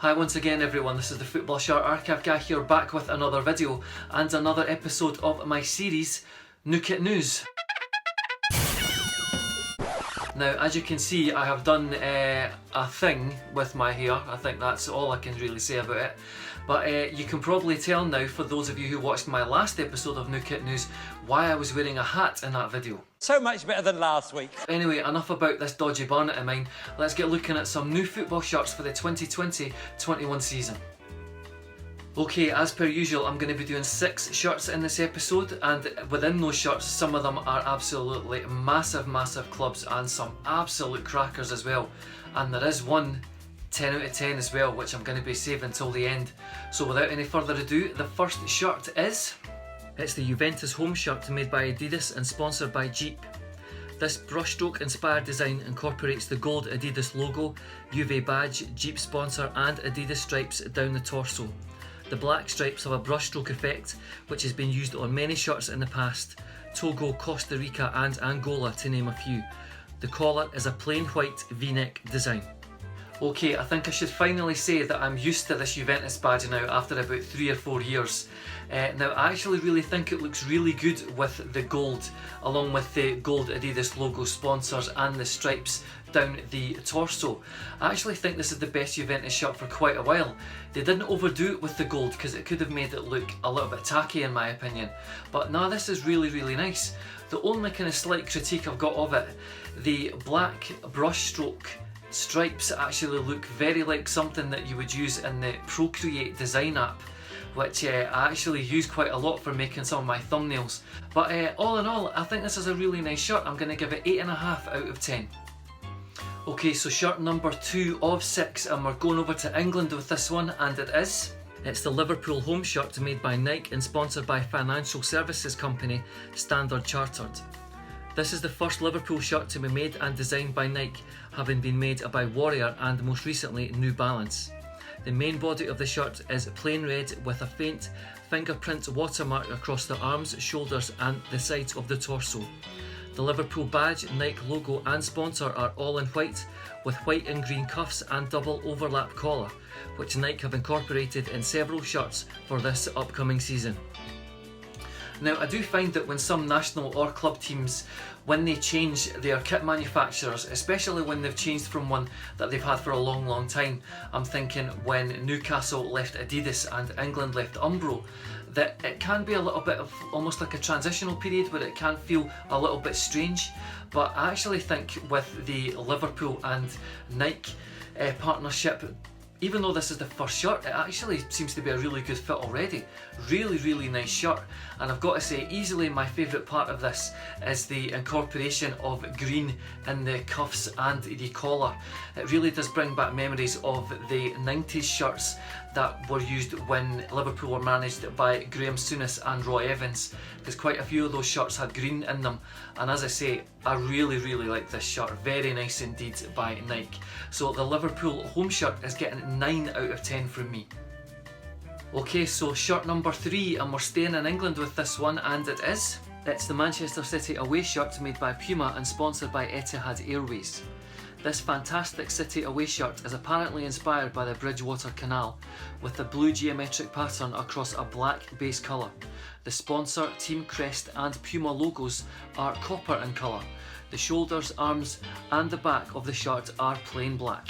Hi once again everyone, this is the Football Shirt Archive Guy here, back with another video and another episode of my series, New Kit News. Now, as you can see, I have done a thing with my hair. I think that's all I can really say about it. But you can probably tell now, for those of you who watched my last episode of New Kit News, why I was wearing a hat in that video. So much better than last week. Anyway, enough about this dodgy barnet of mine. Let's get looking at some new football shirts for the 2020-21 season. Okay, as per usual, I'm going to be doing 6 shirts in this episode, and within those shirts, some of them are absolutely massive clubs and some absolute crackers as well. And there is one 10 out of 10 as well, which I'm going to be saving until the end. So without any further ado, the first shirt is... It's the Juventus home shirt made by Adidas and sponsored by Jeep. This brushstroke inspired design incorporates the gold Adidas logo, Juve badge, Jeep sponsor and Adidas stripes down the torso. The black stripes have a brushstroke effect, which has been used on many shirts in the past, Togo, Costa Rica and Angola to name a few. The collar is a plain white V-neck design. Okay, I think I should finally say that I'm used to this Juventus badge now after about 3 or 4 years. Now, I actually really think it looks really good with the gold, along with the gold Adidas logo sponsors and the stripes down the torso. I actually think this is the best Juventus shirt for quite a while. They didn't overdo it with the gold because it could have made it look a little bit tacky in my opinion. But no, this is really nice. The only kind of slight critique I've got of it, the black brushstroke stripes actually look very like something that you would use in the Procreate design app, which I actually use quite a lot for making some of my thumbnails. But all in all, I think this is a really nice shirt. I'm going to give it 8.5 out of 10. Okay, so shirt number 2 of 6, and we're going over to England with this one, and it is... It's the Liverpool home shirt made by Nike and sponsored by financial services company Standard Chartered. This is the first Liverpool shirt to be made and designed by Nike, having been made by Warrior and most recently New Balance. The main body of the shirt is plain red with a faint fingerprint watermark across the arms, shoulders and the sides of the torso. The Liverpool badge, Nike logo and sponsor are all in white, with white and green cuffs and double overlap collar, which Nike have incorporated in several shirts for this upcoming season. Now, I do find that when some national or club teams, when they change their kit manufacturers, especially when they've changed from one that they've had for a long time, I'm thinking when Newcastle left Adidas and England left Umbro, that it can be a little bit of almost like a transitional period where it can feel a little bit strange. But I actually think with the Liverpool and Nike partnership, even though this is the first shirt, it actually seems to be a really good fit already. Really nice shirt. And I've got to say, easily my favourite part of this is the incorporation of green in the cuffs and the collar. It really does bring back memories of the 90s shirts that were used when Liverpool were managed by Graham Souness and Roy Evans, because quite a few of those shirts had green in them. And as I say, I really like this shirt. Very nice indeed by Nike. So the Liverpool home shirt is getting 9 out of 10 from me. Okay, so shirt number 3, and we're staying in England with this one, and it is... It's the Manchester City away shirt made by Puma and sponsored by Etihad Airways. This fantastic City away shirt is apparently inspired by the Bridgewater Canal, with the blue geometric pattern across a black base colour. The sponsor, team crest and Puma logos are copper in colour. The shoulders, arms and the back of the shirt are plain black.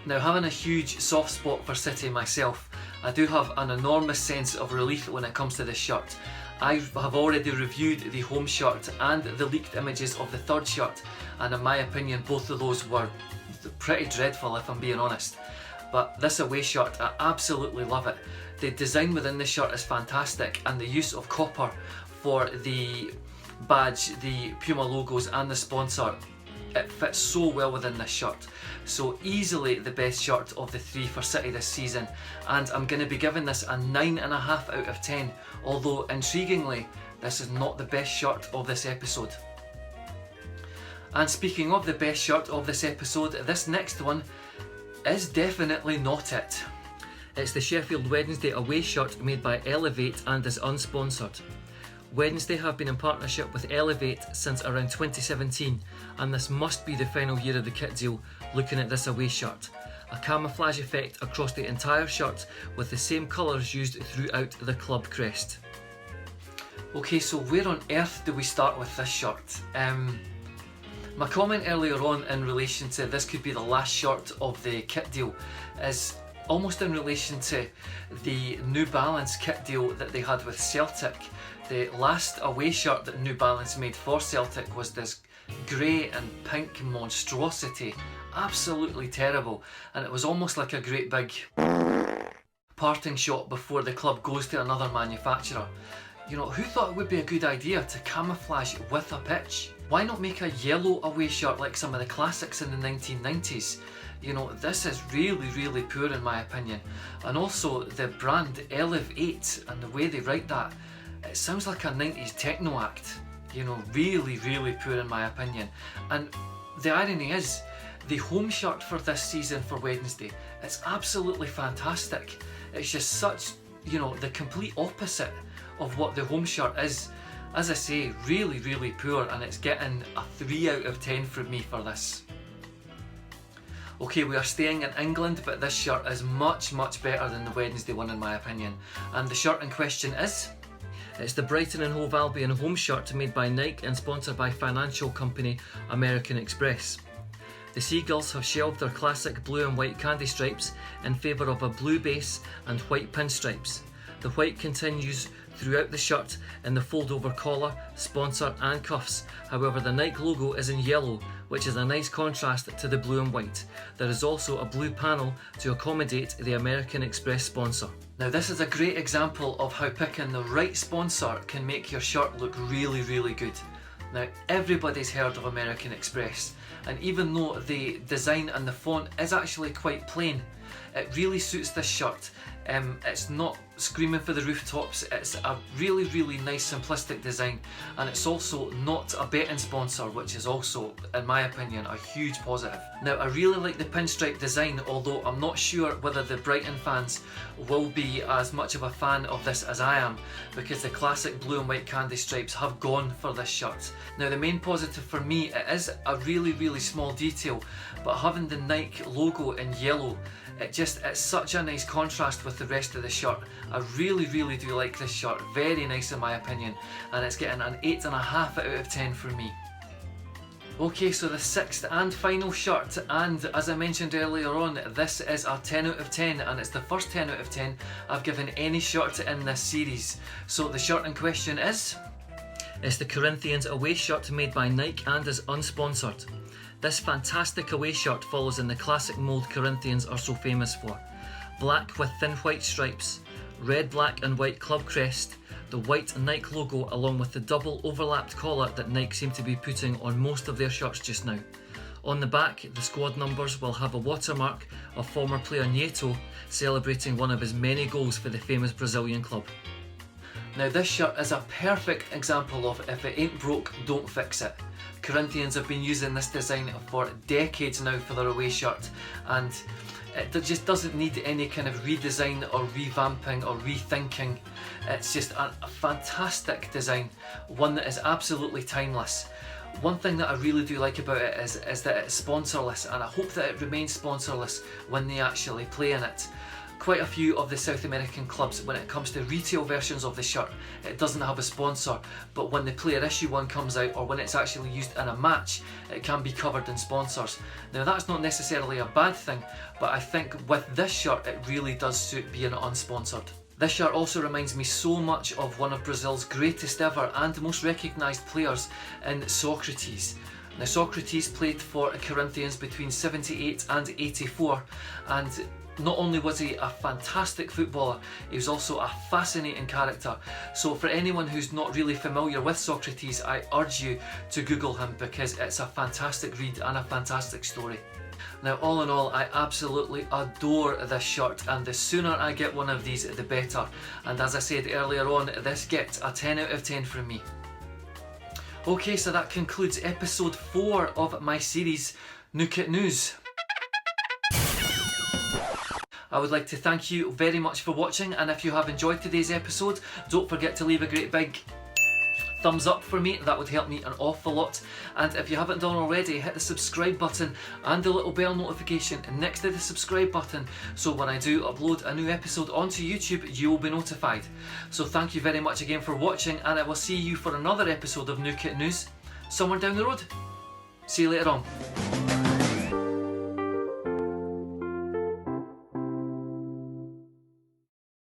Now, having a huge soft spot for City myself, I do have an enormous sense of relief when it comes to this shirt. I have already reviewed the home shirt and the leaked images of the third shirt, and in my opinion both of those were pretty dreadful if I'm being honest. But this away shirt, I absolutely love it. The design within the shirt is fantastic, and the use of copper for the badge, the Puma logos and the sponsor, it fits so well within this shirt. So easily the best shirt of the 3 for City this season, and I'm going to be giving this a 9.5 out of 10, although intriguingly this is not the best shirt of this episode. And speaking of the best shirt of this episode, this next one is definitely not it. It's the Sheffield Wednesday away shirt made by Elevate and is unsponsored. Wednesday have been in partnership with Elevate since around 2017, and this must be the final year of the kit deal looking at this away shirt. a camouflage effect across the entire shirt with the same colours used throughout the club crest. Okay, so where on earth do we start with this shirt? My comment earlier on in relation to this could be the last shirt of the kit deal is almost in relation to the New Balance kit deal that they had with Celtic. The last away shirt that New Balance made for Celtic was this grey and pink monstrosity, absolutely terrible, and it was almost like a great big parting shot before the club goes to another manufacturer. You know, who thought it would be a good idea to camouflage with a pitch? Why not make a yellow away shirt like some of the classics in the 1990s? You know, this is really poor in my opinion. And also the brand Elevate 8 and the way they write that, it sounds like a 90s techno act. You know, really poor in my opinion. And the irony is, the home shirt for this season for Wednesday, it's absolutely fantastic. It's just such, you know, the complete opposite of what the home shirt is. As I say, really poor, and it's getting a 3 out of 10 from me for this. Okay, we are staying in England, but this shirt is much better than the Wednesday one in my opinion. And the shirt in question is? It's the Brighton and Hove Albion home shirt made by Nike and sponsored by financial company American Express. The Seagulls have shelved their classic blue and white candy stripes in favour of a blue base and white pinstripes. The white continues throughout the shirt in the fold-over collar, sponsor and cuffs. However, the Nike logo is in yellow, which is a nice contrast to the blue and white. There is also a blue panel to accommodate the American Express sponsor. Now this is a great example of how picking the right sponsor can make your shirt look really good. Now everybody's heard of American Express, and even though the design and the font is actually quite plain, it really suits this shirt. It's not screaming for the rooftops, it's a really nice simplistic design, and it's also not a betting sponsor, which is also, in my opinion, a huge positive. Now I really like the pinstripe design, although I'm not sure whether the Brighton fans will be as much of a fan of this as I am, because the classic blue and white candy stripes have gone for this shirt. Now the main positive for me, it is a really small detail, but having the Nike logo in yellow, it's such a nice contrast with the rest of the shirt. I really do like this shirt, very nice in my opinion, and it's getting an 8.5 out of 10 from me. Okay, so the sixth and final shirt, and as I mentioned earlier on, this is a 10 out of 10, and it's the first 10 out of 10 I've given any shirt in this series. So the shirt in question is? It's the Corinthians away shirt made by Nike and is unsponsored. This fantastic away shirt follows in the classic mould Corinthians are so famous for. Black with thin white stripes, red, black and white club crest, the white Nike logo along with the double overlapped collar that Nike seem to be putting on most of their shirts just now. On the back, the squad numbers will have a watermark of former player Nieto celebrating one of his many goals for the famous Brazilian club. Now this shirt is a perfect example of if it ain't broke, don't fix it. Corinthians have been using this design for decades now for their away shirt, and it just doesn't need any kind of redesign or revamping or rethinking. It's just a fantastic design, one that is absolutely timeless. One thing that I really do like about it is that it's sponsorless, and I hope that it remains sponsorless when they actually play in it. Quite a few of the South American clubs, when it comes to retail versions of the shirt, it doesn't have a sponsor, but when the player issue one comes out or when it's actually used in a match, it can be covered in sponsors. Now that's not necessarily a bad thing, but I think with this shirt it really does suit being unsponsored. This shirt also reminds me so much of one of Brazil's greatest ever and most recognised players in Socrates. Now Socrates played for Corinthians between 78 and 84, and not only was he a fantastic footballer, he was also a fascinating character. So for anyone who's not really familiar with Socrates, I urge you to Google him, because it's a fantastic read and a fantastic story. Now all in all, I absolutely adore this shirt, and the sooner I get one of these the better. And as I said earlier on, this gets a 10 out of 10 from me. Okay, so that concludes episode 4 of my series, New Kit News. I would like to thank you very much for watching, and if you have enjoyed today's episode, don't forget to leave a great big thumbs up for me, that would help me an awful lot. And if you haven't done already, hit the subscribe button and the little bell notification next to the subscribe button, so when I do upload a new episode onto YouTube, you will be notified. So thank you very much again for watching, and I will see you for another episode of New Kit News somewhere down the road. See you later on.